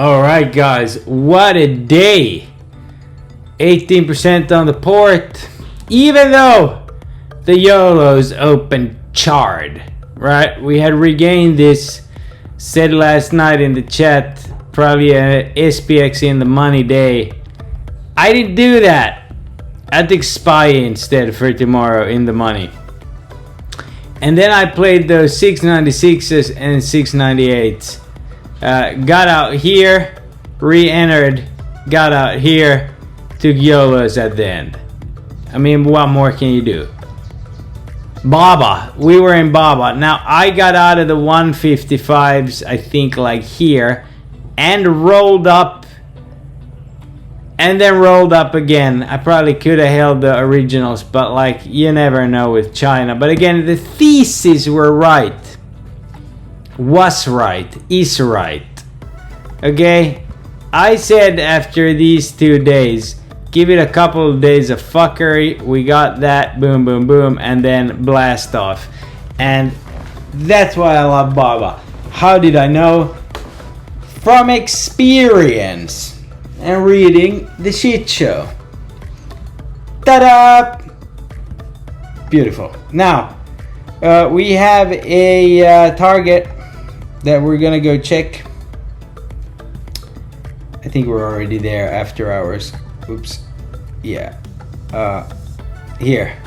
Alright guys, what a day. 18% on the port, even though the YOLO's open charred, right? We had regained this, said last night in the chat, probably a SPX in the money day. I didn't do that. I took SPY instead for tomorrow in the money. And then I played those 696s and 698s. Got out here, re-entered, got out here, took YOLOs at the end. I mean, what more can you do? Baba, we were in Baba. Now I got out of the 155s, I think like here, and rolled up, and then rolled up again. I probably could have held the originals, but like, you never know with China. But again, the theses were right. Was right, is right. Okay, I said after these 2 days, give it a couple of days of fuckery. We got that, boom, boom, boom, and then blast off. And that's why I love Baba. How did I know? From experience and reading the shit show. Ta-da! Beautiful. Now, we have a target that we're gonna go check. I think we're already there after hours. Oops. Yeah. Here.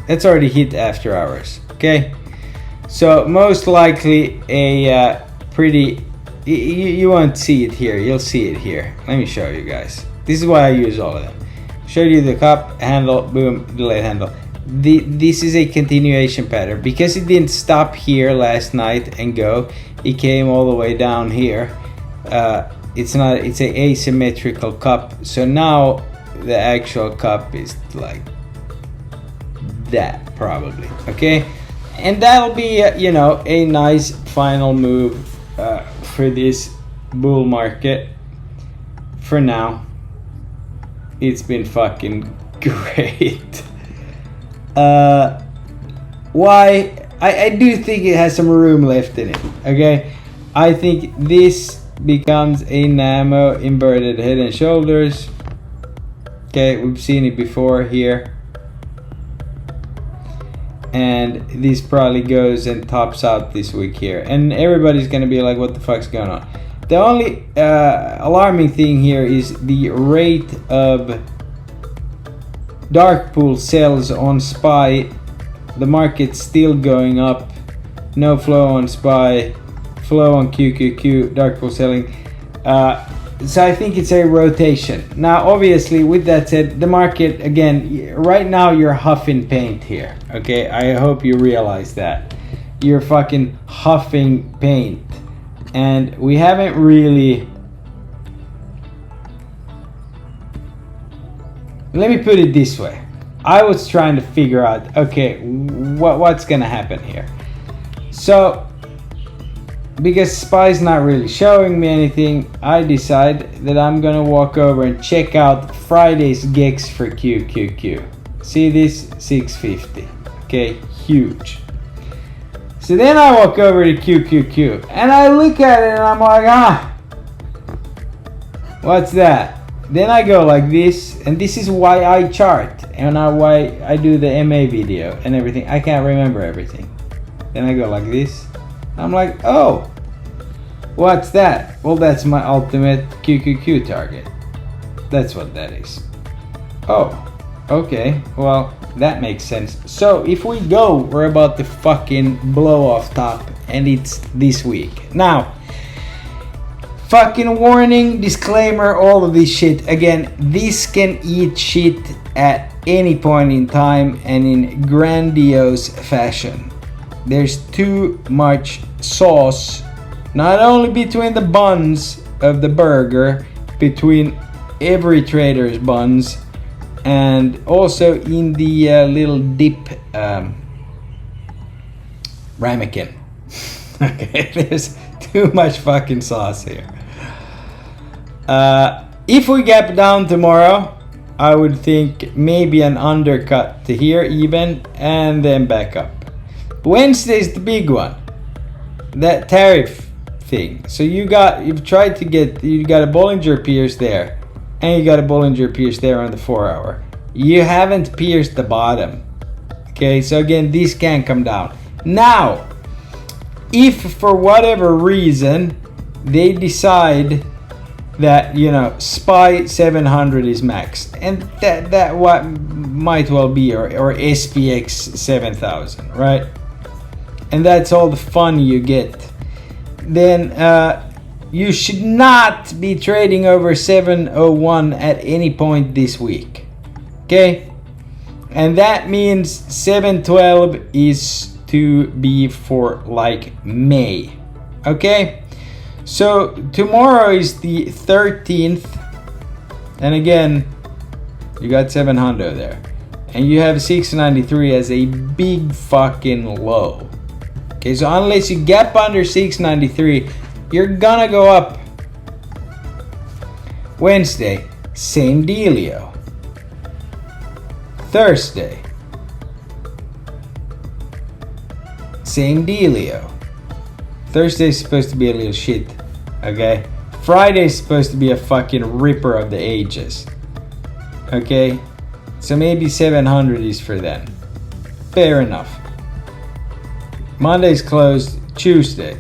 That's already hit after hours. Okay. So most likely a pretty. You won't see it here. You'll see it here. Let me show you guys. This is why I use all of them. Show you the cup handle. Boom. Delayed handle. This is a continuation pattern because it didn't stop here last night and go. It came all the way down here. It's an asymmetrical cup. So now the actual cup is like that probably. Okay, and that'll be a nice final move for this bull market. For now, it's been fucking great. Why? I do think it has some room left in it. Okay, I think this becomes a Namo inverted head and shoulders. Okay, we've seen it before here, and this probably goes and tops out this week here, and everybody's gonna be like, what the fuck's going on? The only alarming thing here is the rate of dark pool sells on SPY. The market's still going up. No flow on SPY, flow on QQQ, dark pool selling. So I think it's a rotation. Now obviously with that said, the market again, right now you're huffing paint here. Okay, I hope you realize that. You're fucking huffing paint. And we haven't really. Let me put it this way. I was trying to figure out, okay, what's gonna happen here. So, because SPY's not really showing me anything, I decide that I'm gonna walk over and check out Friday's GEX for QQQ. See this? 650. Okay, huge. So then I walk over to QQQ and I look at it and I'm like, what's that? Then I go like this, and this is why I chart and why I do the MA video and everything. I can't remember everything. Then I go like this. I'm like, oh, what's that? Well, that's my ultimate QQQ target. That's what that is. Oh, okay. Well, that makes sense. So if we go, we're about to fucking blow off top, and it's this week. Now, fucking warning, disclaimer, all of this shit. Again, this can eat shit at any point in time and in grandiose fashion. There's too much sauce, not only between the buns of the burger, between every trader's buns, and also in the little dip ramekin. Okay, there's too much fucking sauce here. If we gap down tomorrow, I would think maybe an undercut to here even, and then back up. Wednesday's the big one. That tariff thing. So you've got a Bollinger Pierce there, and you got a Bollinger Pierce there on the 4 hour. You haven't pierced the bottom. Okay, so again, this can come down. Now, if for whatever reason they decide that, you know, SPY 700 is maxed, and that what might well be, or SPX 7000, right? And that's all the fun you get. Then you should not be trading over 701 at any point this week. Okay? And that means 712 is to be for like May. Okay? So tomorrow is the 13th. And again, you got 700 there. And you have 693 as a big fucking low. Okay, so unless you gap under 693, you're gonna go up. Wednesday, same dealio. Thursday, same dealio. Thursday's supposed to be a little shit, okay? Friday's supposed to be a fucking ripper of the ages, okay? So maybe 700 is for then. Fair enough. Monday's closed. Tuesday,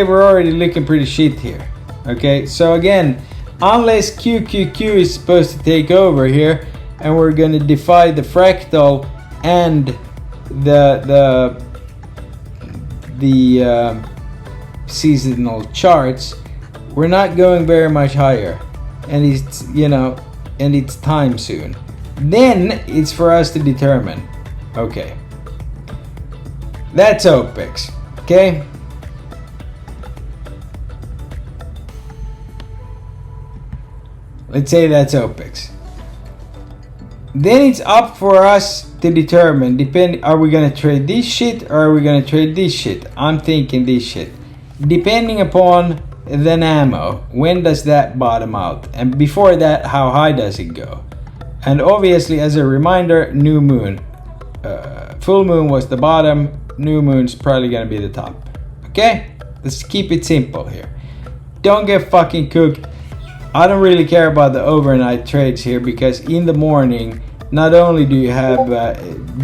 we're already looking pretty shit here, okay? So again, unless QQQ is supposed to take over here, and we're gonna defy the fractal and the seasonal charts, we're not going very much higher, and it's, you know, and it's time soon. Then it's for us to determine, okay, that's OPEX, okay? Let's say that's OPEX. Then it's up for us to determine, are we gonna trade this shit or are we gonna trade this shit? I'm thinking this shit. Depending upon the NAMO, when does that bottom out? And before that, how high does it go? And obviously, as a reminder, new moon. Full moon was the bottom, new moon's probably gonna be the top. Okay? Let's keep it simple here. Don't get fucking cooked. I don't really care about the overnight trades here, because in the morning, not only do you have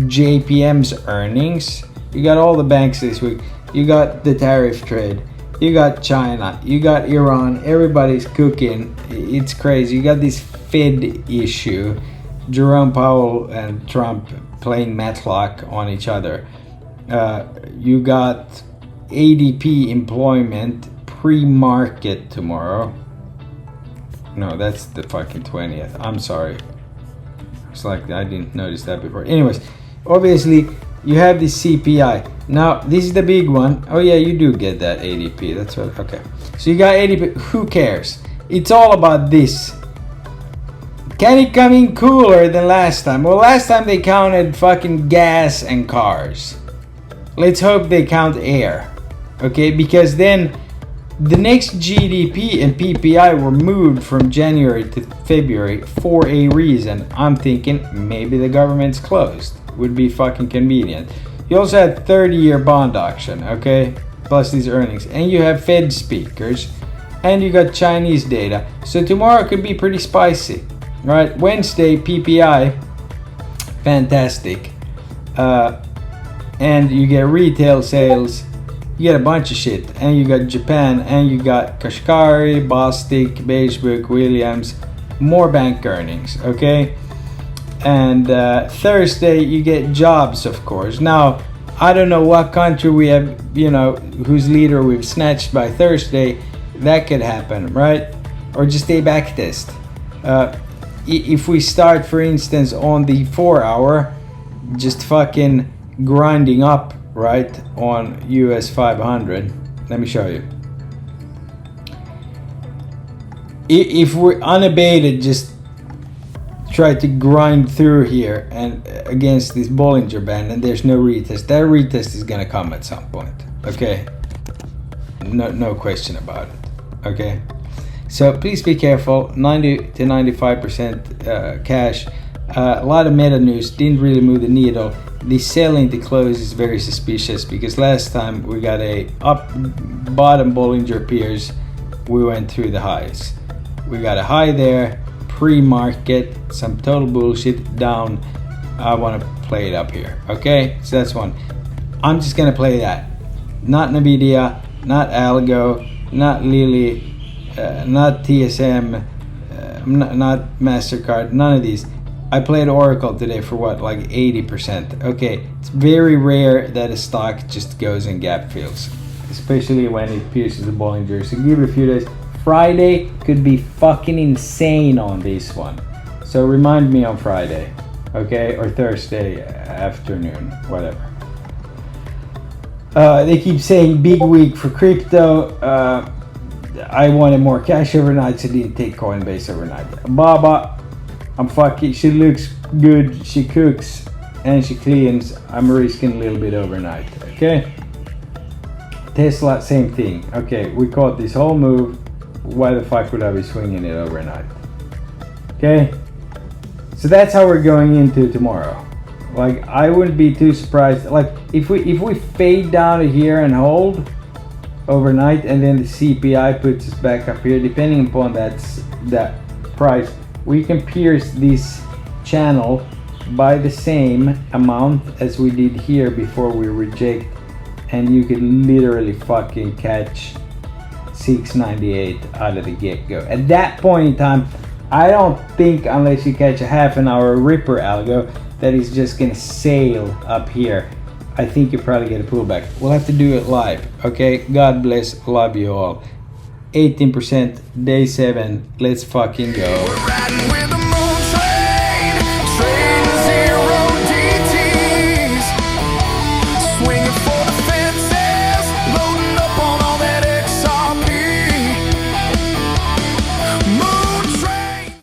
JPM's earnings, you got all the banks this week, you got the tariff trade, you got China, you got Iran, everybody's cooking, it's crazy. You got this Fed issue, Jerome Powell and Trump playing matlock on each other. You got ADP employment pre-market tomorrow. No, that's the fucking 20th. I'm sorry. It's like I didn't notice that before. Anyways, obviously you have the CPI. Now this is the big one. Oh yeah, you do get that ADP. That's what. Okay. So you got ADP. Who cares? It's all about this. Can it come in cooler than last time? Well, last time they counted fucking gas and cars. Let's hope they count air. Okay, because then the next GDP and PPI were moved from January to February for a reason. I'm thinking maybe the government's closed. Would be fucking convenient. You also had 30-year bond auction, okay? Plus these earnings. And you have Fed speakers. And you got Chinese data. So tomorrow could be pretty spicy. Right? Wednesday, PPI. Fantastic. And you get retail sales. You get a bunch of shit, and you got Japan, and you got Kashkari, Bostik, Beigebook, Williams, more bank earnings, okay? And Thursday you get jobs, of course. Now, I don't know what country we have, you know, whose leader we've snatched by Thursday. That could happen, right? Or just a back test. If we start, for instance, on the 4 hour, just fucking grinding up, right, on US 500. Let me show you. If we're unabated, just try to grind through here and against this Bollinger Band, and there's no retest. That retest is gonna come at some point, okay? No question about it, okay? So please be careful. 90 to 95% cash. A lot of meta news didn't really move the needle. the selling to close is very suspicious, because last time we got a up bottom Bollinger Piers, we went through the highs. We got a high there, pre-market, some total bullshit down. I want to play it up here. Okay, so that's one. I'm just gonna play that. Not Nvidia, not Algo, not Lily, not TSM, not MasterCard, none of these. I played Oracle today for what, like 80%. Okay, it's very rare that a stock just goes in gap fills, especially when it pierces the Bollinger. So give it a few days. Friday could be fucking insane on this one. So remind me on Friday, okay? Or Thursday afternoon, whatever. They keep saying big week for crypto. I wanted more cash overnight, so didn't take Coinbase overnight. Baba, I'm fucking, she looks good, she cooks, and she cleans. I'm risking a little bit overnight, okay? Tesla, same thing. Okay, we caught this whole move. Why the fuck would I be swinging it overnight? Okay? So that's how we're going into tomorrow. Like, I wouldn't be too surprised. Like, if we fade down to here and hold overnight, and then the CPI puts us back up here, depending upon that price, we can pierce this channel by the same amount as we did here before we reject, and you can literally fucking catch 698 out of the get-go. At that point in time, I don't think, unless you catch a half an hour ripper algo, that is just gonna sail up here. I think you probably get a pullback. We'll have to do it live, okay? God bless, love you all. 18%, day 7, let's fucking go. We're riding with the Moontrain, trading 0 DTs, swinging for